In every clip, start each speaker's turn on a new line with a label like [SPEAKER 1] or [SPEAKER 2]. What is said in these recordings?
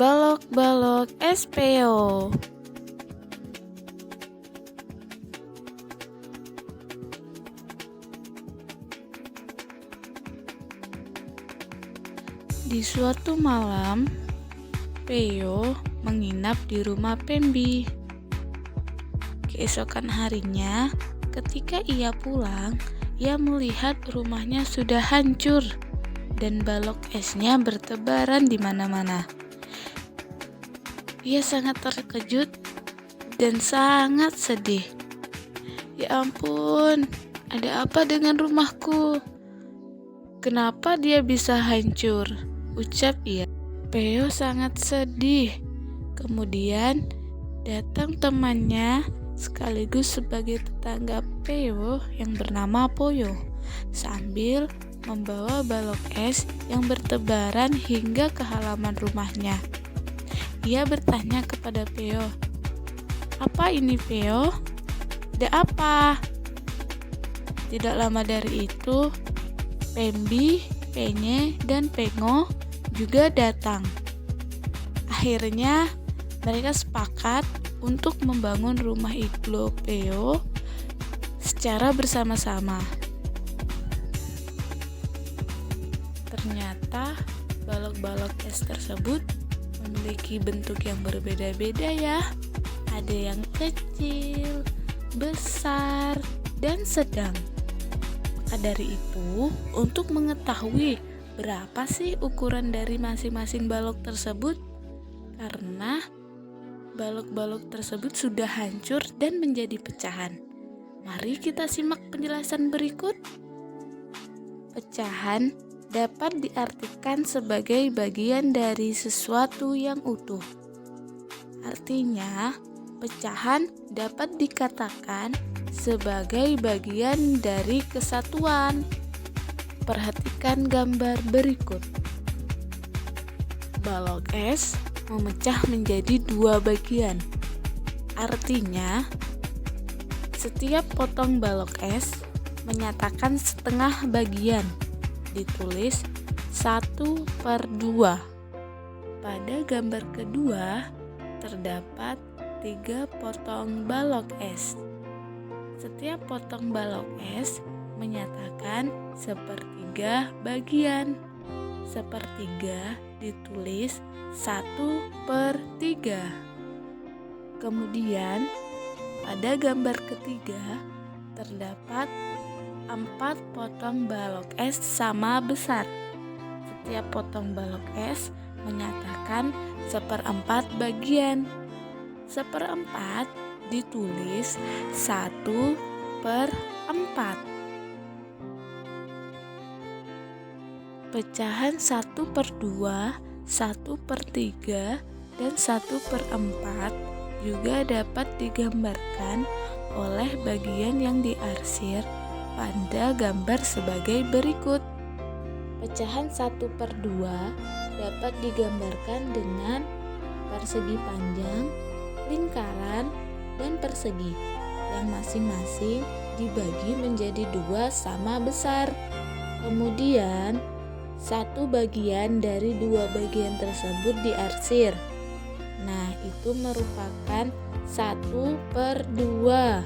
[SPEAKER 1] balok-balok SPO. Di suatu malam, Peo menginap di rumah Pembi. Keesokan harinya, ketika ia pulang, ia melihat rumahnya sudah hancur dan balok esnya bertebaran di mana-mana. Ia sangat terkejut dan sangat sedih. Ya ampun, ada apa dengan rumahku? Kenapa dia bisa hancur? Ucap ia. Peo sangat sedih. Kemudian datang temannya sekaligus sebagai tetangga Peo yang bernama Poyo sambil membawa balok es yang bertebaran hingga ke halaman rumahnya. Ia bertanya kepada Peo, "Apa ini, Peo? Ada apa?" Tidak lama dari itu, Pembi, Penye, dan Pengo juga datang. Akhirnya mereka sepakat untuk membangun rumah iglo Peo secara bersama-sama. Ternyata balok-balok es tersebut memiliki bentuk yang berbeda-beda ya. Ada yang kecil, besar, dan sedang. Maka dari itu, untuk mengetahui berapa sih ukuran dari masing-masing balok tersebut, karena balok-balok tersebut sudah hancur dan menjadi pecahan. Mari kita simak penjelasan berikut. Pecahan dapat diartikan sebagai bagian dari sesuatu yang utuh. Artinya, pecahan dapat dikatakan sebagai bagian dari kesatuan. Perhatikan gambar berikut. Balok es memecah menjadi dua bagian. Artinya, setiap potong balok es menyatakan setengah bagian. Ditulis 1/2. Pada gambar kedua, terdapat 3 potong balok es. Setiap potong balok es menyatakan 1/3 bagian. 1/3 ditulis 1/3. Kemudian pada gambar ketiga terdapat 4 potong balok es sama besar. Setiap potong balok es menyatakan 1/4 bagian. 1/4 ditulis 1/4. Pecahan 1/2, 1/3, dan 1/4 juga dapat digambarkan oleh bagian yang diarsir pada gambar sebagai berikut. Pecahan 1/2 dapat digambarkan dengan persegi panjang, lingkaran, dan persegi yang masing-masing dibagi menjadi 2 sama besar. Kemudian, satu bagian dari 2 bagian tersebut diarsir. Nah, itu merupakan 1/2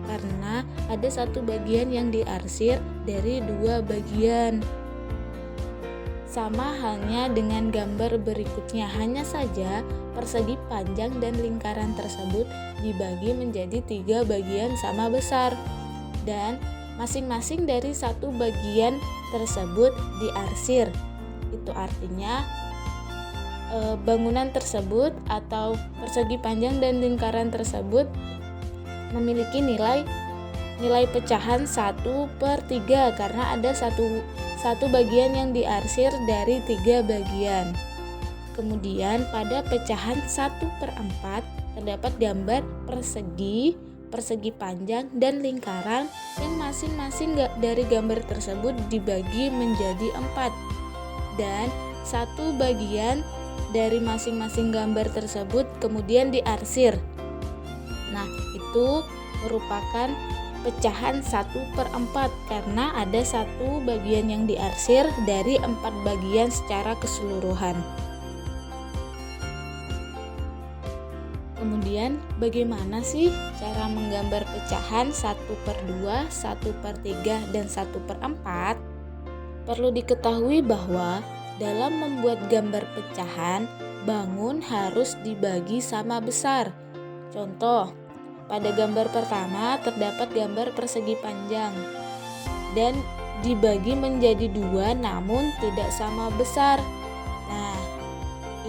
[SPEAKER 1] karena ada satu bagian yang diarsir dari 2 bagian. Sama halnya dengan gambar berikutnya, hanya saja persegi panjang dan lingkaran tersebut dibagi menjadi 3 bagian sama besar dan masing-masing dari satu bagian tersebut diarsir. Itu artinya bangunan tersebut atau persegi panjang dan lingkaran tersebut memiliki nilai pecahan 1/3 karena ada satu bagian yang diarsir dari 3 bagian. Kemudian pada pecahan 1/4 terdapat gambar persegi panjang, dan lingkaran yang masing-masing dari gambar tersebut dibagi menjadi 4 dan satu bagian dari masing-masing gambar tersebut kemudian diarsir. Nah, itu merupakan pecahan 1/4 karena ada satu bagian yang diarsir dari 4 bagian secara keseluruhan. Kemudian bagaimana sih cara menggambar pecahan 1/2, 1/3, dan 1/4? Perlu diketahui bahwa dalam membuat gambar pecahan, bangun harus dibagi sama besar. Contoh, pada gambar pertama terdapat gambar persegi panjang dan dibagi menjadi 2 namun tidak sama besar. Nah,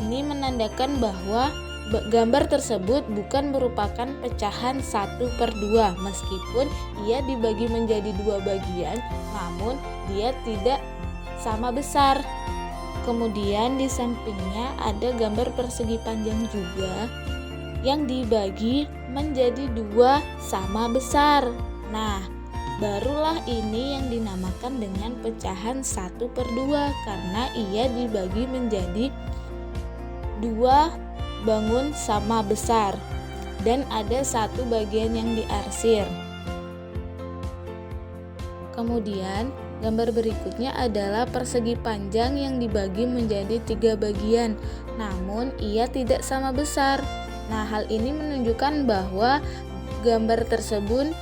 [SPEAKER 1] ini menandakan bahwa gambar tersebut bukan merupakan pecahan 1/2 meskipun ia dibagi menjadi 2 bagian namun dia tidak sama besar. Kemudian di sampingnya ada gambar persegi panjang juga yang dibagi menjadi 2 sama besar. Nah, barulah ini yang dinamakan dengan pecahan 1/2 karena ia dibagi menjadi 2 bangun sama besar dan ada 1 bagian yang diarsir. Kemudian gambar berikutnya adalah persegi panjang yang dibagi menjadi 3 bagian namun ia tidak sama besar. Nah, hal ini menunjukkan bahwa gambar tersebut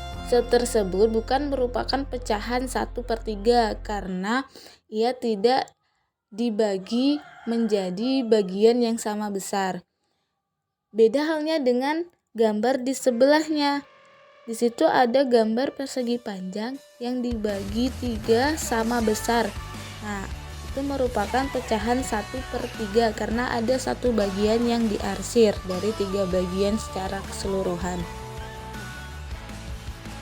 [SPEAKER 1] bukan merupakan pecahan 1/3 karena ia tidak dibagi menjadi bagian yang sama besar. Beda halnya dengan gambar di sebelahnya. Di situ ada gambar persegi panjang yang dibagi 3 sama besar. Nah, itu merupakan pecahan 1/3 karena ada 1 bagian yang diarsir dari 3 bagian secara keseluruhan.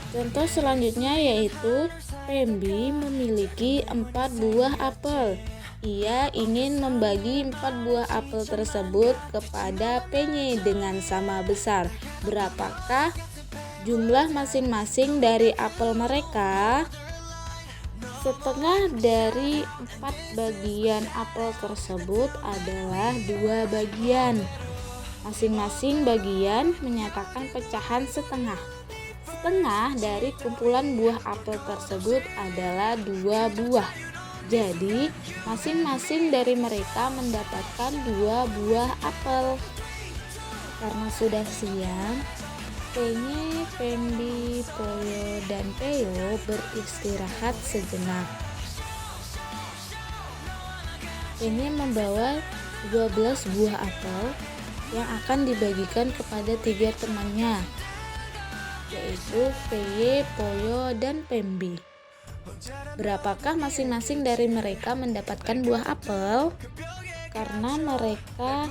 [SPEAKER 1] Contoh selanjutnya yaitu Pembi memiliki 4 buah apel. Ia ingin membagi 4 buah apel tersebut kepada Penye dengan sama besar. Berapakah jumlah masing-masing dari apel mereka? Setengah dari 4 bagian apel tersebut adalah 2 bagian. Masing-masing bagian menyatakan pecahan setengah. Setengah dari kumpulan buah apel tersebut adalah 2 buah. Jadi, masing-masing dari mereka mendapatkan 2 buah apel. Karena sudah siang, Penye, Pembi, Poyo, dan Peo beristirahat sejenak. Penye membawa 12 buah apel yang akan dibagikan kepada 3 temannya, yaitu Peye, Poyo, dan Pembi. Berapakah masing-masing dari mereka mendapatkan buah apel? Karena mereka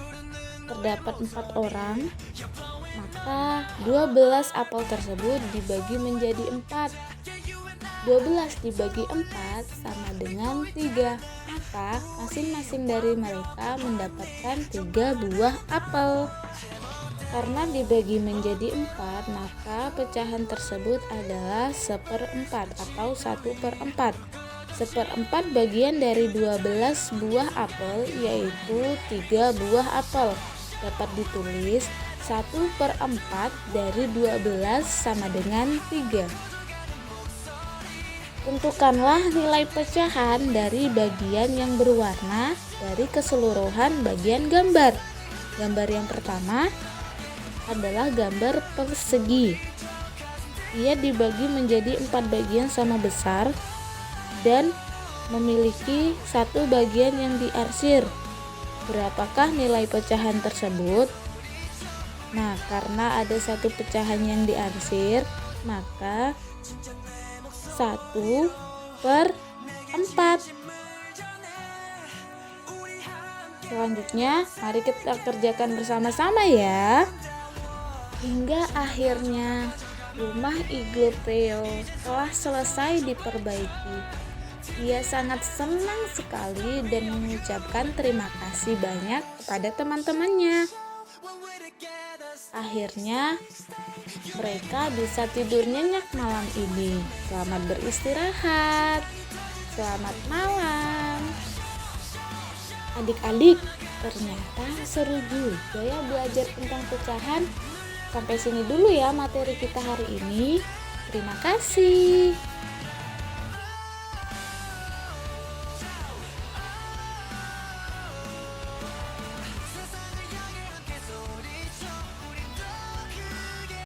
[SPEAKER 1] terdapat 4 orang, maka 12 apel tersebut dibagi menjadi 4. 12 dibagi 4 sama dengan 3. Maka masing-masing dari mereka mendapatkan 3 buah apel. Karena dibagi menjadi 4, maka pecahan tersebut adalah 1/4 atau 1/4. 1/4 bagian dari 12 buah apel yaitu 3 buah apel. Dapat ditulis 1/4 dari 12 sama dengan 3. Tentukanlah nilai pecahan dari bagian yang berwarna dari keseluruhan bagian gambar. Gambar yang pertama adalah gambar persegi. Ia dibagi menjadi 4 bagian sama besar dan memiliki 1 bagian yang diarsir. Berapakah nilai pecahan tersebut? Nah, karena ada 1 pecahan yang diarsir, maka 1/4. Selanjutnya, mari kita kerjakan bersama-sama ya. Hingga akhirnya rumah Iglo Peo telah selesai diperbaiki. Ia sangat senang sekali dan mengucapkan terima kasih banyak kepada teman-temannya. Akhirnya mereka bisa tidur nyenyak malam ini. Selamat beristirahat. Selamat malam. Adik-adik, ternyata seru juga ya belajar tentang pecahan. Sampai sini dulu ya materi kita hari ini. Terima kasih.